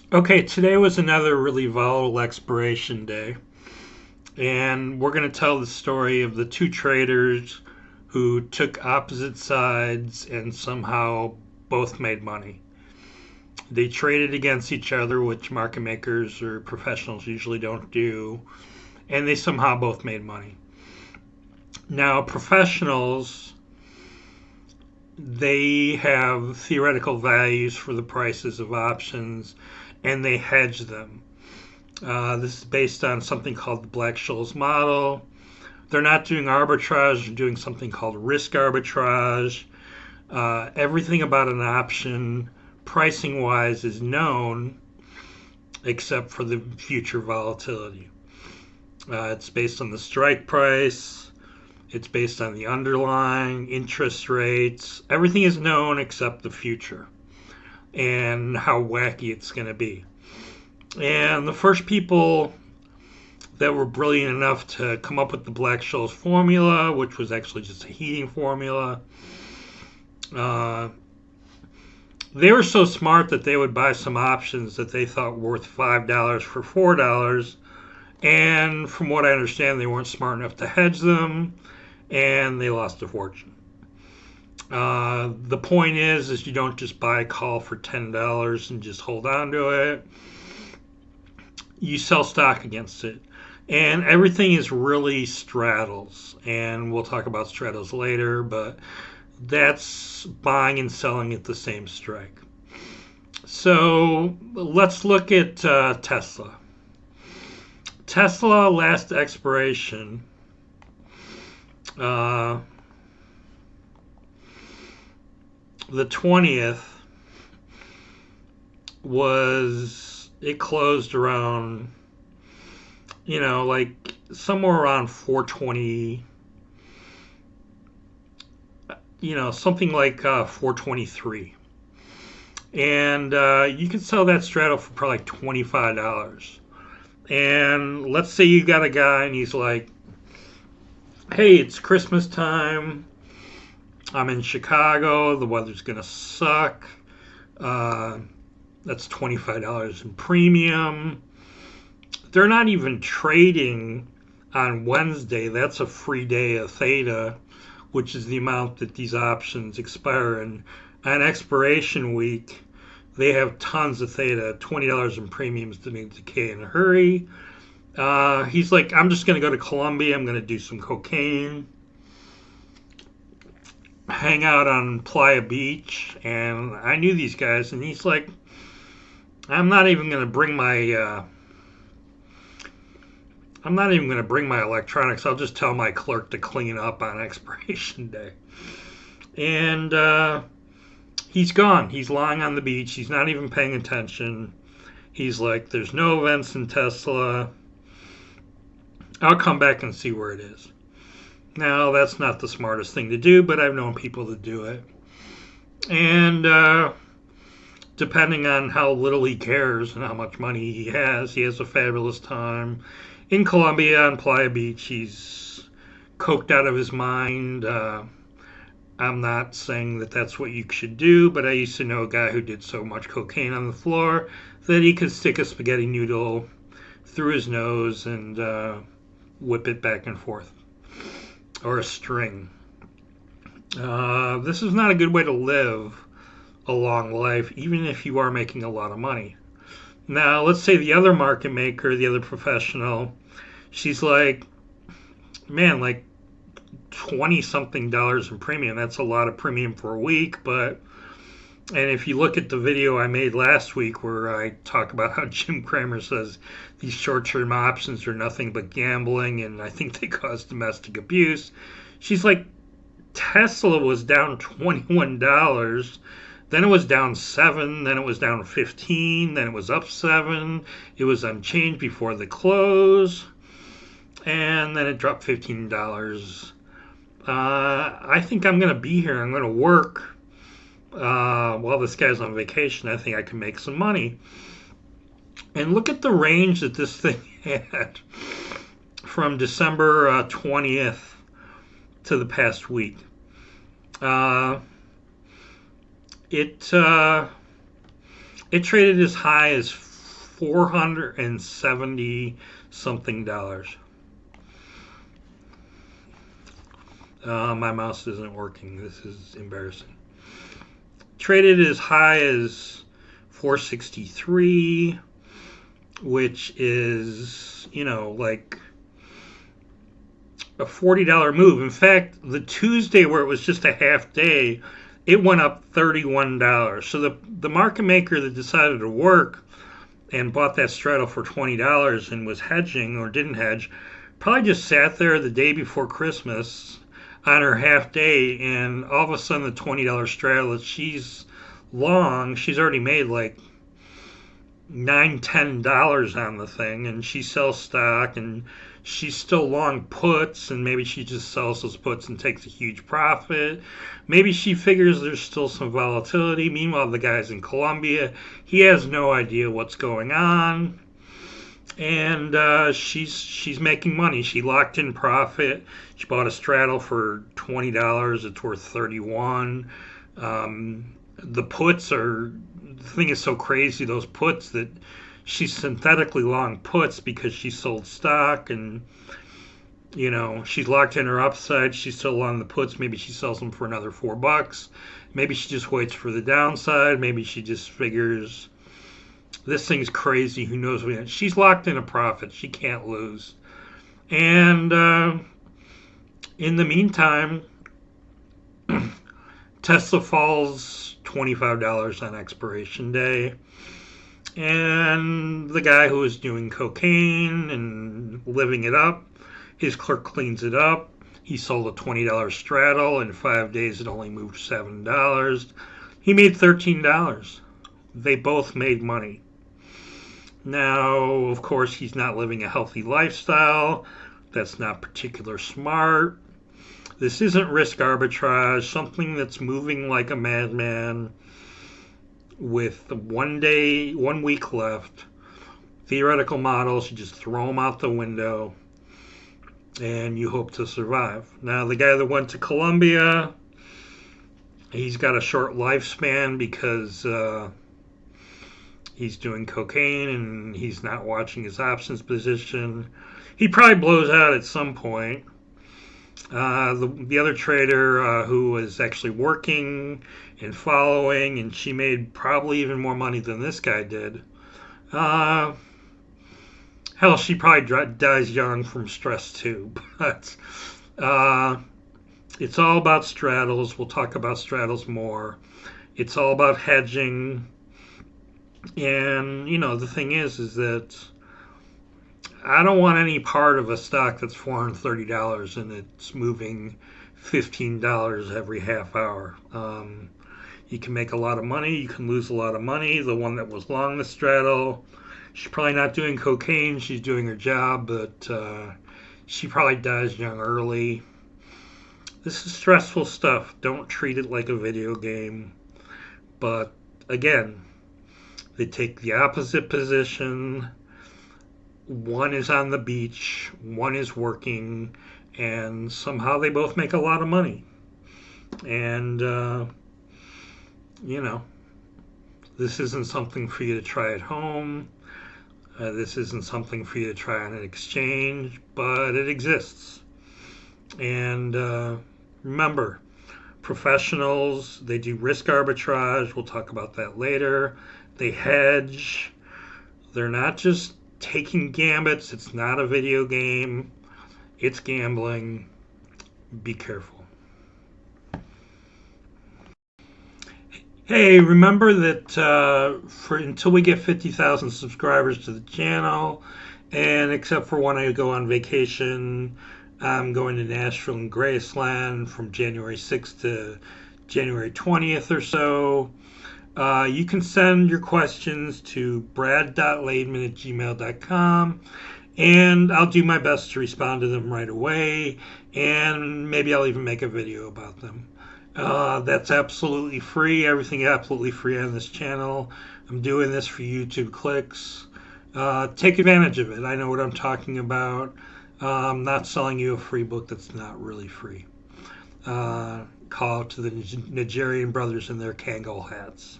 Okay, today was another really volatile expiration day, and we're going to tell the story of the two traders who took opposite sides and somehow both made money. They traded against each other, which market makers or professionals usually don't do, and they somehow both made money. Now, professionals, they have theoretical values for the prices of options and they hedge them. This is based on something called the Black-Scholes model. They're not doing arbitrage, they're doing something called risk arbitrage. Everything about an option, pricing wise, is known except for the future volatility. It's based on the strike price, it's based on the underlying interest rates. Everything is known except the future and how wacky it's going to be. And the first people that were brilliant enough to come up with the Black-Scholes formula, which was actually just a heating formula. Uh, they were so smart that they would buy some options that they thought worth $5 for $4. And from what I understand, they weren't smart enough to hedge them, and they lost a fortune. The point is you don't just buy a call for $10 and just hold on to it. You sell stock against it. And everything is really straddles. And we'll talk about straddles later, but that's buying and selling at the same strike. So let's look at Tesla. Tesla last expiration. Uh, the 20th was, it closed around, like somewhere around 420, something like 423. And you could sell that straddle for probably like $25. And let's say you got a guy and he's like, hey, it's Christmas time. I'm in Chicago. The weather's going to suck. That's $25 in premium. They're not even trading on Wednesday. That's a free day of theta, which is the amount that these options expire in. On expiration week, they have tons of theta, $20 in premiums that need to decay in a hurry. He's like, I'm just going to go to Colombia. I'm going to do some cocaine, hang out on Playa Beach. And I knew these guys. And he's like, I'm not even going to bring my electronics. I'll just tell my clerk to clean up on expiration day. And he's gone. He's lying on the beach. He's not even paying attention. He's like, there's no events in Tesla. I'll come back and see where it is. Now, that's not the smartest thing to do, but I've known people that do it. And depending on how little he cares and how much money he has a fabulous time. In Colombia on Playa Beach, he's coked out of his mind. I'm not saying that that's what you should do, but I used to know a guy who did so much cocaine on the floor that he could stick a spaghetti noodle through his nose and whip it back and forth, or a string. This is not a good way to live a long life, even if you are making a lot of money. Now, let's say the other market maker, the other professional, she's like, man, like 20 something dollars in premium. That's a lot of premium for a week, but and if you look at the video I made last week where I talk about how Jim Cramer says these short-term options are nothing but gambling and I think they cause domestic abuse, she's like, Tesla was down $21, then it was down 7, then it was down 15, then it was up 7, it was unchanged before the close, and then it dropped $15. I think I'm going to be here. I'm going to work while this guy's on vacation. I think I can make some money. And look at the range that this thing had from December 20th to the past week. It traded as high as $470 something dollars. My mouse isn't working. This is embarrassing. Traded as high as 463, which is, like a $40 move. In fact, the Tuesday where it was just a half day, it went up $31. So the market maker that decided to work and bought that straddle for $20 and was hedging or didn't hedge probably just sat there the day before Christmas on her half day, and all of a sudden the $20 straddle that she's long, she's already made like $9-10 on the thing, and she sells stock, and she's still long puts, and maybe she just sells those puts and takes a huge profit. Maybe she figures there's still some volatility. Meanwhile, the guy's in Colombia. He has no idea what's going on, and she's making money. She locked in profit. She bought a straddle for $20. It's worth 31. The puts are, the thing is so crazy, those puts, that she's synthetically long puts because she sold stock, and she's locked in her upside. She's still long the puts. Maybe she sells them for another $4. Maybe she just waits for the downside. Maybe she just figures this thing's crazy. Who knows what? She's locked in a profit. She can't lose. And in the meantime, Tesla falls $25 on expiration day. And the guy who was doing cocaine and living it up, his clerk cleans it up. He sold a $20 straddle. In 5 days, it only moved $7. He made $13. They both made money. Now, of course, he's not living a healthy lifestyle. That's not particularly smart. This isn't risk arbitrage, something that's moving like a madman with 1 week left. Theoretical models, you just throw them out the window and you hope to survive. Now, the guy that went to Colombia, he's got a short lifespan because he's doing cocaine and he's not watching his options position. He probably blows out at some point. The other trader who was actually working and following, and she made probably even more money than this guy did. Hell, she probably dies young from stress too. But it's all about straddles. We'll talk about straddles more. It's all about hedging. And, the thing is that I don't want any part of a stock that's $430 and it's moving $15 every half hour. You can make a lot of money. You can lose a lot of money. The one that was long the straddle, she's probably not doing cocaine. She's doing her job, but she probably dies young early. This is stressful stuff. Don't treat it like a video game. But again, they take the opposite position. One is on the beach, one is working, and somehow they both make a lot of money. And, this isn't something for you to try at home. This isn't something for you to try on an exchange, but it exists. And remember, professionals, they do risk arbitrage. We'll talk about that later. They hedge. They're not just taking gambits. It's not a video game. It's gambling. Be careful. Hey, remember that until we get 50,000 subscribers to the channel, and except for when I go on vacation, I'm going to Nashville and Graceland from January 6th to January 20th or so. You can send your questions to brad.laidman@gmail.com, and I'll do my best to respond to them right away, and maybe I'll even make a video about them. That's absolutely free. Everything absolutely free on this channel. I'm doing this for YouTube clicks. Take advantage of it. I know what I'm talking about. I'm not selling you a free book that's not really free. Call out to the Nigerian brothers in their Kangol hats.